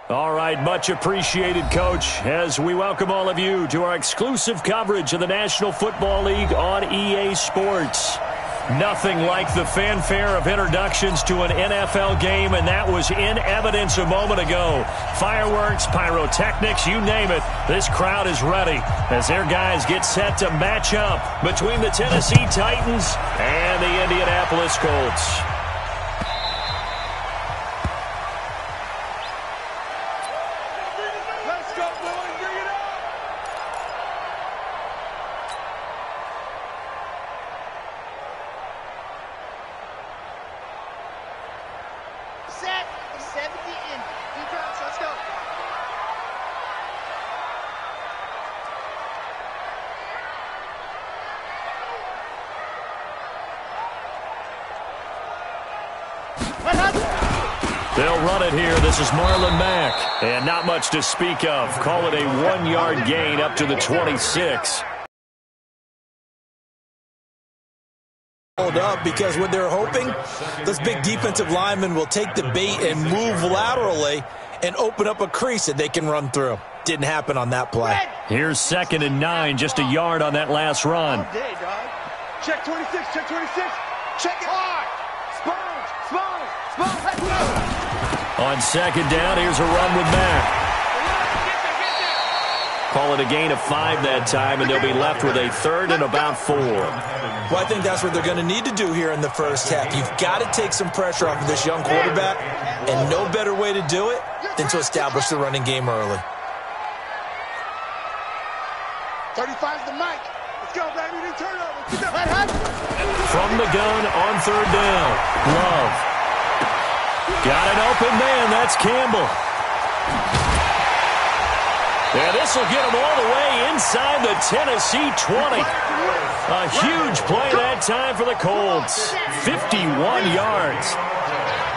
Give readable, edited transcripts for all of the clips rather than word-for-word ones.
All right, much appreciated, Coach, as we welcome all of you to our exclusive coverage of the National Football League on EA Sports. Nothing like the fanfare of introductions to an NFL game, and that was in evidence a moment ago. Fireworks, pyrotechnics, you name it, this crowd is ready as their guys get set to match up between the Tennessee Titans and the Indianapolis Colts. They'll run it here. This is Marlon Mack. And not much to speak of. Call it a 1-yard gain up to the 26. Up because what they're hoping, those big defensive linemen will take the bait and move laterally and open up a crease that they can run through. Didn't happen on that play. Here's 2nd and 9, just a yard on that last run. All day, dog. Check 26, check 26. Check it hard. Sponge, let's go. On 2nd down, here's a run with Mack. Call it a gain of 5 that time, and they'll be left with a 3rd and about 4. Well, I think that's what they're going to need to do here in the first half. You've got to take some pressure off of this young quarterback, and no better way to do it than to establish the running game early. 35's the mic. Let's go, baby. New turnover. From the gun on 3rd down. Love. Got an open man. That's Campbell. And this will get him all the way inside the Tennessee 20. A huge play that time for the Colts. 51 yards.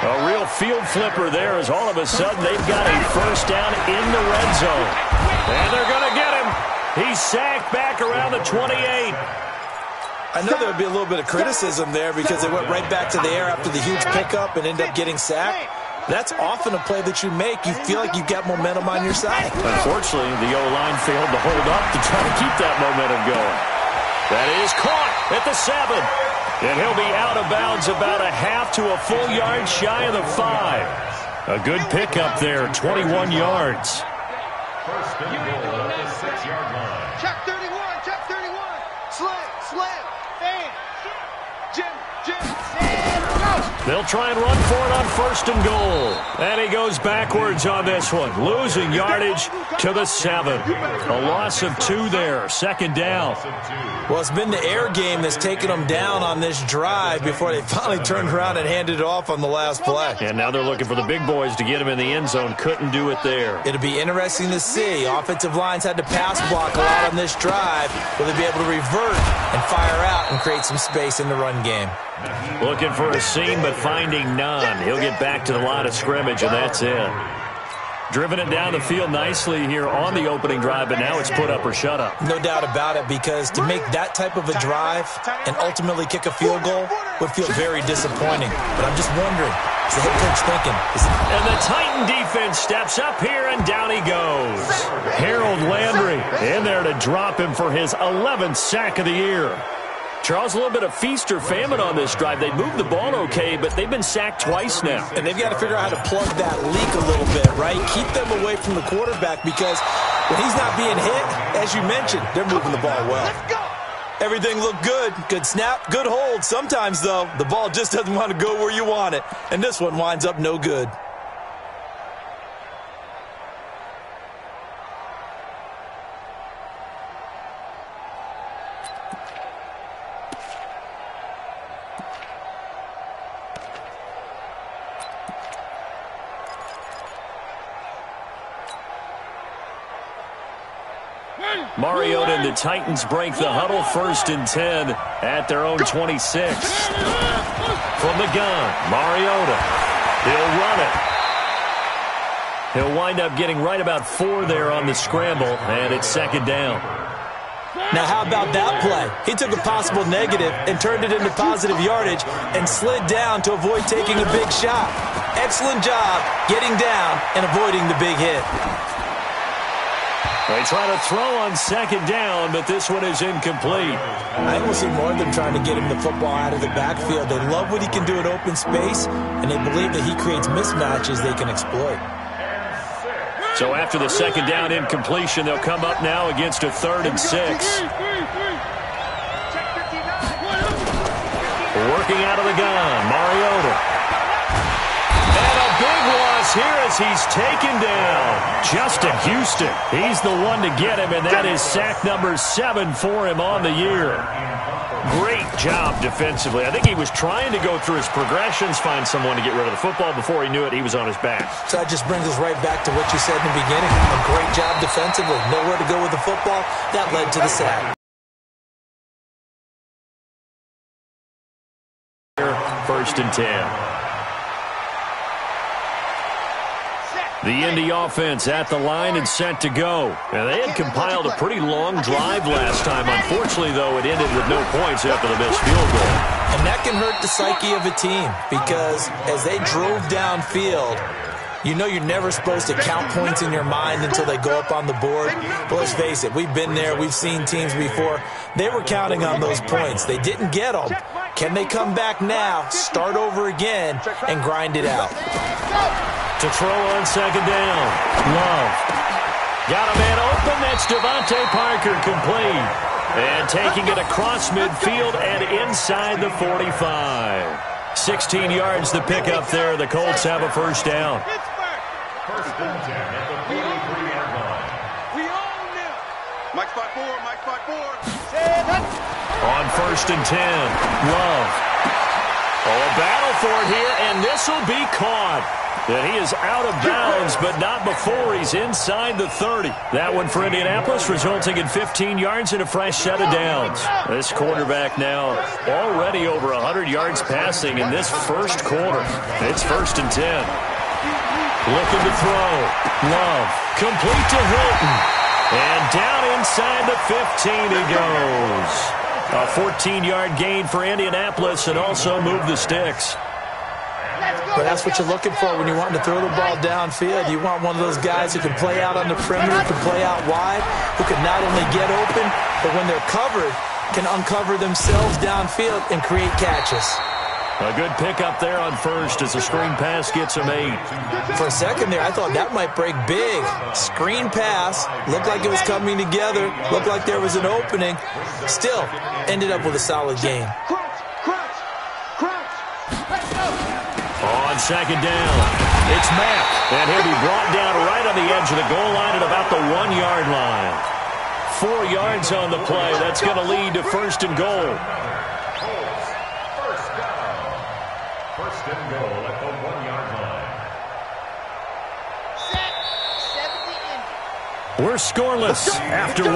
A real field flipper there as all of a sudden they've got a first down in the red zone. And they're going to get him. He's sacked back around the 28. I know there would be a little bit of criticism there because they went right back to the air after the huge pickup and end up getting sacked. That's often a play that you make. You feel like you've got momentum on your side. Unfortunately, the O-line failed to hold up to try to keep that momentum going. That is caught at the 7. And he'll be out of bounds about a half to a full yard shy of the 5. A good pickup there, 21 yards. First and goal at the 6-yard line. Check 31, check 31. Slim, fan. Jim, stand, go. They'll try and run for it on 1st and goal. And he goes backwards on this one, losing yardage to the 7. A loss of 2 there, 2nd down. Well, it's been the air game that's taken them down on this drive before they finally turned around and handed it off on the last play. And now they're looking for the big boys to get him in the end zone. Couldn't do it there. It'll be interesting to see. Offensive lines had to pass block a lot on this drive. Will they be able to revert and fire out and create some space in the run game? Looking for a seam, but finding none. He'll get back to the line of scrimmage, and that's it. Driven it down the field nicely here on the opening drive, but now it's put up or shut up. No doubt about it, because to make that type of a drive and ultimately kick a field goal would feel very disappointing. But I'm just wondering, is the head coach thinking? And the Titan defense steps up here, and down he goes. Harold Landry in there to drop him for his 11th sack of the year. Charles, a little bit of feast or famine on this drive. They moved the ball okay, but they've been sacked twice now. And they've got to figure out how to plug that leak a little bit, right? Keep them away from the quarterback, because when he's not being hit, as you mentioned, they're moving the ball well. Everything looked good. Good snap, good hold. Sometimes, though, the ball just doesn't want to go where you want it. And this one winds up no good. Mariota and the Titans break the huddle, 1st and 10 at their own 26. From the gun, Mariota. He'll run it. He'll wind up getting right about 4 there on the scramble, and it's 2nd down. Now, how about that play? He took a possible negative and turned it into positive yardage and slid down to avoid taking a big shot. excellent job getting down and avoiding the big hit. They try to throw on second down, but this one is incomplete. I almost see more of them trying to get him the football out of the backfield. They love what he can do in open space, and they believe that he creates mismatches they can exploit. So after the second down incompletion, they'll come up now against a 3rd and 6. Working out of the gun, Mariota. And a big loss here as he's taken down. Justin Houston, he's the one to get him, and that is sack number 7 for him on the year. Great job defensively. I think he was trying to go through his progressions, find someone to get rid of the football. Before he knew it, he was on his back. So that just brings us right back to what you said in the beginning. A great job defensively. Nowhere to go with the football. That led to the sack. 1st and 10. The Indy offense at the line and set to go. And they had compiled a pretty long drive last time. Unfortunately, though, it ended with no points after the missed field goal. And that can hurt the psyche of a team because as they drove downfield, you know you're never supposed to count points in your mind until they go up on the board. But let's face it, we've been there. We've seen teams before. They were counting on those points. They didn't get them. Can they come back now, start over again, and grind it out? To throw on second down. Love. Got a man open. That's Devontae Parker complete. And taking it across midfield and inside the 45. 16 yards to pick up there. The Colts have a 1st down. 1st and 10 at the 43-yard line. We own them. Mike 5-4, Mike 5-4. On 1st and 10, Love. Oh, a battle for it here, and this will be caught. And he is out of bounds, but not before he's inside the 30. That one for Indianapolis, resulting in 15 yards and a fresh set of downs. This quarterback now already over 100 yards passing in this first quarter. It's 1st and 10. Looking to throw. Love. Complete to Hilton. And down inside the 15 he goes. A 14-yard gain for Indianapolis and also move the sticks. But that's what you're looking for when you want to throw the ball downfield. You want one of those guys who can play out on the perimeter, who can play out wide, who can not only get open, but when they're covered, can uncover themselves downfield and create catches. A good pickup there on 1st as the screen pass gets him 8. For a second there, I thought that might break big. Screen pass, looked like it was coming together, looked like there was an opening. Still, ended up with a solid gain. On second down, it's Mack, and he'll be brought down right on the edge of the goal line at about the 1-yard line. 4 yards on the play. That's going to lead to 1st and goal. 1st down. 1st and goal at the 1-yard line. We're scoreless after 1.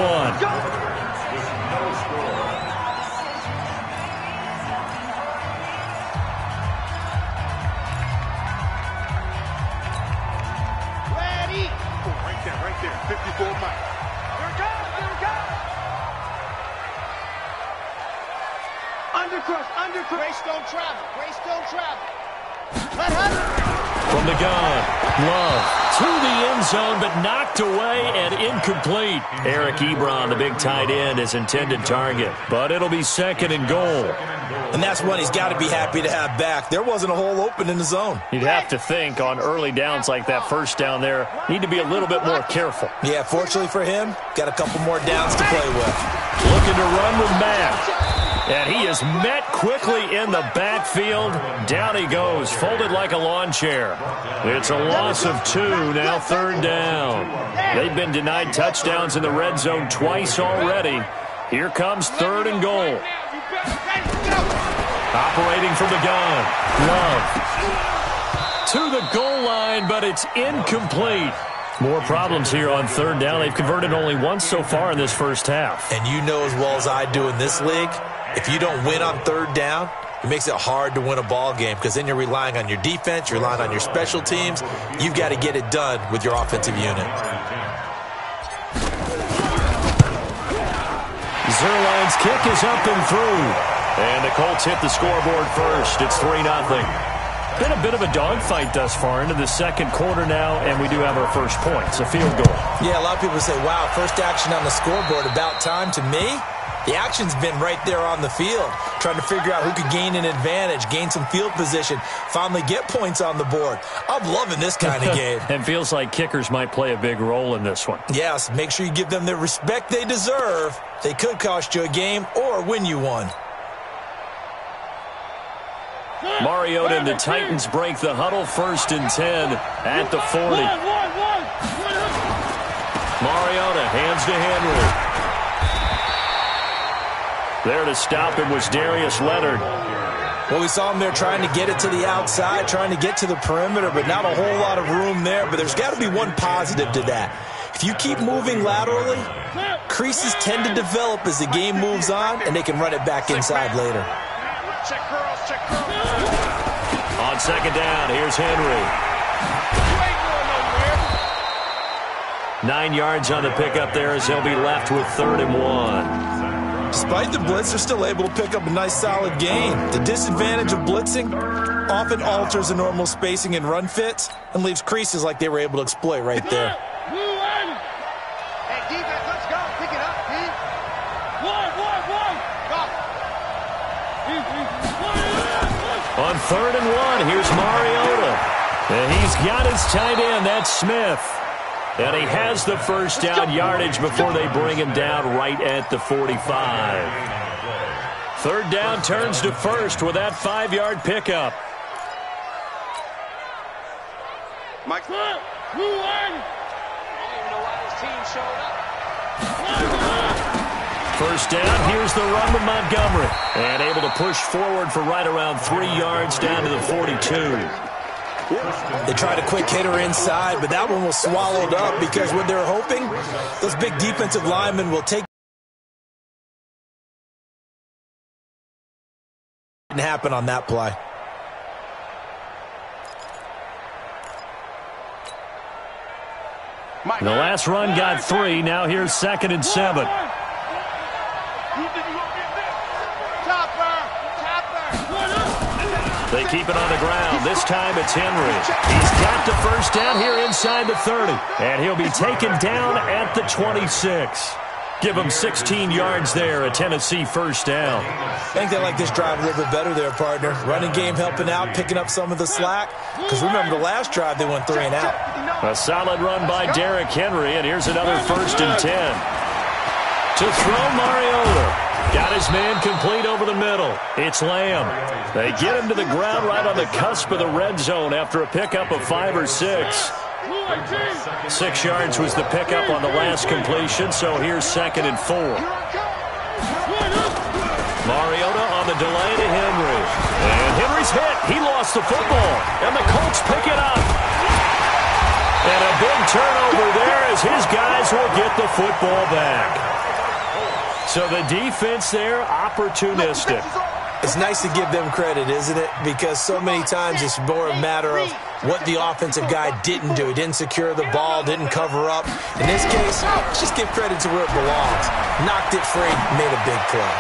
Right there. 54 Mike. Here it goes. Under Grace don't travel. From the gun, Love to the end zone, but knocked away and incomplete. Eric Ebron, the big tight end, is intended target, but it'll be 2nd and goal. And that's one he's got to be happy to have back. There wasn't a hole open in the zone. You'd have to think on early downs like that, 1st down there, need to be a little bit more careful. Yeah, fortunately for him, got a couple more downs to play with. Looking to run with Mack. And he is met quickly in the backfield. Down he goes, folded like a lawn chair. It's a loss of 2, now 3rd down. They've been denied touchdowns in the red zone twice already. Here comes 3rd and goal. Operating from the gun. Love. To the goal line, but it's incomplete. More problems here on 3rd down. They've converted only once so far in this first half. And you know as well as I do in this league, if you don't win on 3rd down, it makes it hard to win a ball game because then you're relying on your defense, you're relying on your special teams. You've got to get it done with your offensive unit. Zuerlein's kick is up and through. And the Colts hit the scoreboard first. It's 3-0. Been a bit of a dogfight thus far into the second quarter now, and we do have our first point. It's a field goal. Yeah, a lot of people say, wow, first action on the scoreboard, about time. To me, the action's been right there on the field, trying to figure out who could gain an advantage, gain some field position, finally get points on the board. I'm loving this kind of game. And feels like kickers might play a big role in this one. Yes, make sure you give them the respect they deserve. They could cost you a game or win you one. Mariota and the Titans break the huddle, 1st and 10 at the 40. Mariota hands to Henry. There to stop him was Darius Leonard. Well, we saw him there trying to get it to the outside, trying to get to the perimeter, but not a whole lot of room there. But there's got to be one positive to that. If you keep moving laterally, creases tend to develop as the game moves on, and they can run it back inside later. Check girls, check girls. On 2nd down, here's Henry. You ain't going nowhere. 9 yards on the pickup there as they'll be left with 3rd and 1. Despite the blitz, they're still able to pick up a nice, solid gain. The disadvantage of blitzing often alters the normal spacing and run fits and leaves creases like they were able to exploit right there. Hey, defense, let's go. Pick it up, D. On 3rd and 1, here's Mariota. And he's got his tight end, that's Smith. And he has the first down yardage before they bring him down right at the 45. 3rd down turns to 1st with that 5-yard pickup. Mike. I don't even know why this team showed up. 1st down, here's the run with Montgomery. And able to push forward for right around 3 yards down to the 42. They tried a quick hitter inside, but that one was swallowed up because what they're hoping, those big defensive linemen will take. Didn't happen on that play. The last run got 3. Now here's 2nd and 7. They keep it on the ground. This time it's Henry. He's got the first down here inside the 30. And he'll be taken down at the 26. Give him 16 yards there, a Tennessee first down. I think they like this drive a little bit better there, partner. Running game helping out, picking up some of the slack. Because remember, the last drive they went 3 and out. A solid run by Derrick Henry, and here's another 1st and 10. To throw Mariota. Got his man complete over the middle. It's Lamb. They get him to the ground right on the cusp of the red zone after a pickup of 5 or 6. 6 yards was the pickup on the last completion, so here's 2nd and 4. Mariota on the delay to Henry. And Henry's hit. He lost the football. And the Colts pick it up. And a big turnover there as his guys will get the football back. So the defense there, opportunistic. It's nice to give them credit, isn't it? Because so many times it's more a matter of what the offensive guy didn't do. He didn't secure the ball, didn't cover up. In this case, let's just give credit to where it belongs. Knocked it free, made a big play.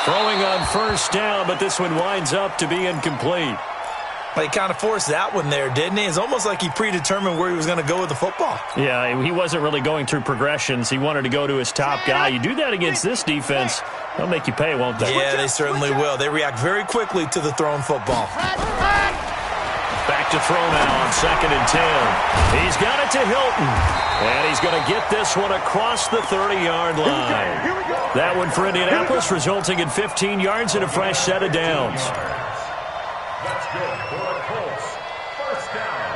Throwing on 1st down, but this one winds up to be incomplete. Well, he kind of forced that one there, didn't he? It's almost like he predetermined where he was going to go with the football. Yeah, he wasn't really going through progressions. He wanted to go to his top guy. You do that against this defense, they'll make you pay, won't they? Yeah, they certainly will. They react very quickly to the thrown football. Back to throw now on 2nd and 10. He's got it to Hilton. And he's going to get this one across the 30-yard line. That one for Indianapolis, resulting in 15 yards and a fresh set of downs. That's good for the Colts. 1st down.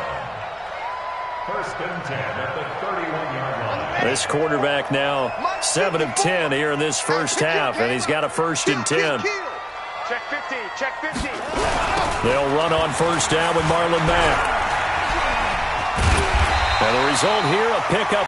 1st and 10 at the 31-yard line. This quarterback now 7 of 10 here in this first half, and he's got a 1st and 10. Check 50, check 50. They'll run on 1st down with Marlon Mack. And the result here, a pickup.